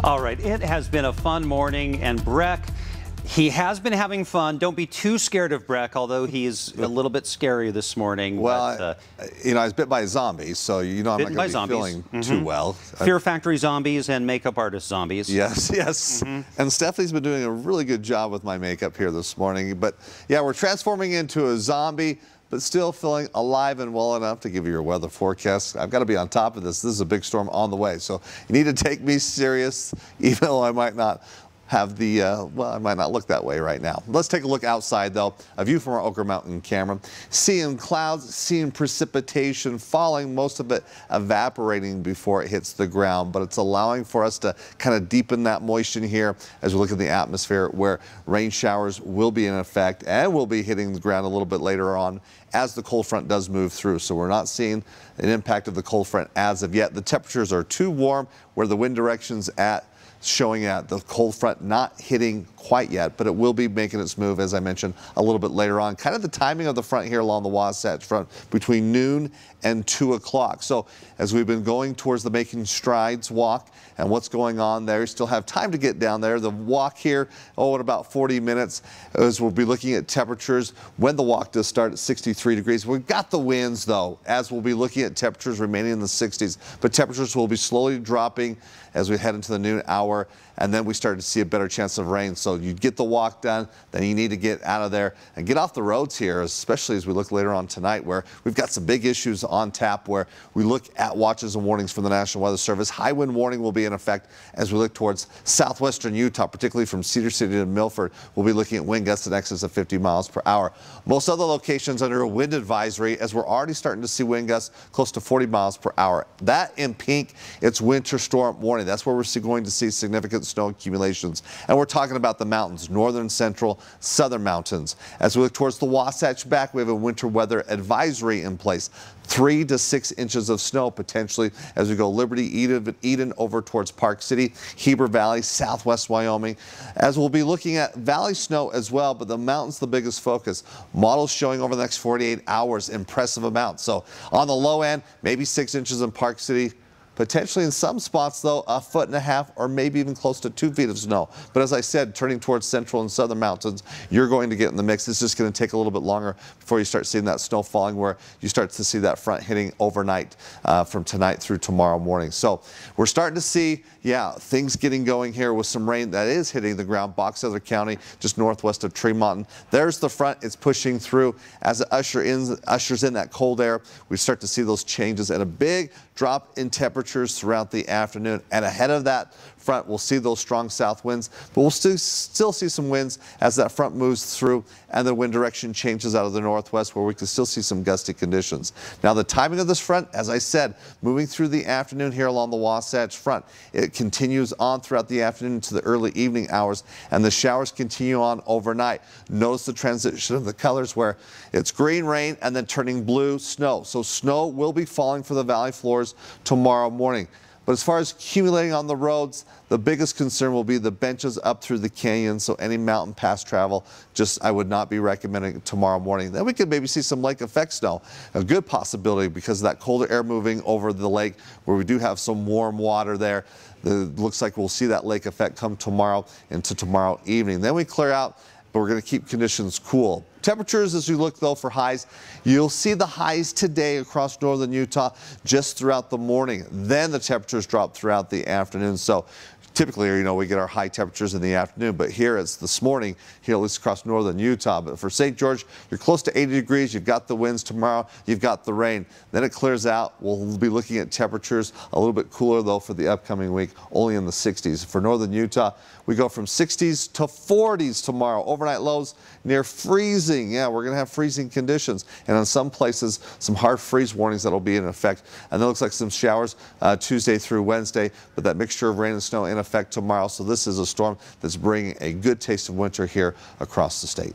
All right, it has been a fun morning, and Breck, he has been having fun. Don't be too scared of Breck, although he's a little bit scary this morning. Well, but, I was bit by a zombie, so I'm not going to be feeling too well. Fear Factory zombies and makeup artist zombies. Yes, yes. And Stephanie's been doing a really good job with my makeup here this morning. But yeah, we're transforming into a zombie, but still feeling alive and well enough to give you your weather forecast. I've got to be on top of this. This is a big storm on the way, so you need to take me serious, even though I might not have the, well, I might not look that way right now. Let's take a look outside, though. A view from our Oquirrh Mountain camera. Seeing clouds, seeing precipitation falling, most of it evaporating before it hits the ground, but it's allowing for us to kind of deepen that moisture here as we look at the atmosphere, where rain showers will be in effect and will be hitting the ground a little bit later on as the cold front does move through. So we're not seeing an impact of the cold front as of yet. The temperatures are too warm where the wind direction's at, showing at the cold front not hitting quite yet, but it will be making its move, as I mentioned, a little bit later on. Kind of the timing of the front here along the Wasatch Front between noon and 2 o'clock. So as we've been going towards the Making Strides walk and what's going on there, you still have time to get down there. The walk here, in about 40 minutes, as we'll be looking at temperatures when the walk does start at 63 degrees. We've got the winds, though, as we'll be looking at temperatures remaining in the 60s, but temperatures will be slowly dropping as we head into the noon hour, and then we start to see a better chance of rain. So you get the walk done, then you need to get out of there and get off the roads here, especially as we look later on tonight, where we've got some big issues on tap, where we look at watches and warnings from the National Weather Service. High wind warning will be in effect as we look towards southwestern Utah, particularly from Cedar City to Milford. We'll be looking at wind gusts in excess of 50 miles per hour. Most other locations under a wind advisory, as we're already starting to see wind gusts close to 40 miles per hour. That in pink, it's winter storm warning. That's where we're going to see significant snow accumulations. And we're talking about the mountains, northern, central, southern mountains. As we look towards the Wasatch back, we have a winter weather advisory in place. 3 to 6 inches of snow potentially as we go Liberty, Eden over towards Park City, Heber Valley, southwest Wyoming. As we'll be looking at valley snow as well, but the mountains the biggest focus. Models showing over the next 48 hours impressive amounts. So on the low end, maybe 6 inches in Park City. Potentially in some spots, though, 1.5 feet or maybe even close to 2 feet of snow. But as I said, turning towards central and southern mountains, you're going to get in the mix. It's just going to take a little bit longer before you start seeing that snow falling, where you start to see that front hitting overnight from tonight through tomorrow morning. So we're starting to see, yeah, things getting going here with some rain that is hitting the ground. Box Elder County, just northwest of Tremont. There's the front. It's pushing through as it ushers in that cold air. We start to see those changes and a big drop in temperatures throughout the afternoon. And ahead of that front, we'll see those strong south winds, but we'll still see some winds as that front moves through and the wind direction changes out of the northwest, where we can still see some gusty conditions. Now, the timing of this front, as I said, moving through the afternoon here along the Wasatch Front, it continues on throughout the afternoon to the early evening hours, and the showers continue on overnight. Notice the transition of the colors, where it's green rain and then turning blue snow. So snow will be falling for the valley floors tomorrow morning. But as far as accumulating on the roads, the biggest concern will be the benches up through the canyon. So any mountain pass travel, I would not be recommending tomorrow morning. Then we could maybe see some lake effect snow. A good possibility because of that colder air moving over the lake, where we do have some warm water there. It looks like we'll see that lake effect come tomorrow into tomorrow evening. Then we clear out, but we're going to keep conditions cool. Temperatures, as we look, though, for highs, you'll see the highs today across northern Utah just throughout the morning. Then the temperatures drop throughout the afternoon. So typically, we get our high temperatures in the afternoon, but here it's this morning, here at least across northern Utah. But for St. George, you're close to 80 degrees. You've got the winds tomorrow. You've got the rain. Then it clears out. We'll be looking at temperatures a little bit cooler, though, for the upcoming week, only in the 60s. For northern Utah, we go from 60s to 40s tomorrow. Overnight lows near freezing. Yeah, we're going to have freezing conditions. And in some places, some hard freeze warnings that will be in effect. And it looks like some showers Tuesday through Wednesday, but that mixture of rain and snow in effect tomorrow. So this is a storm that's bringing a good taste of winter here across the state.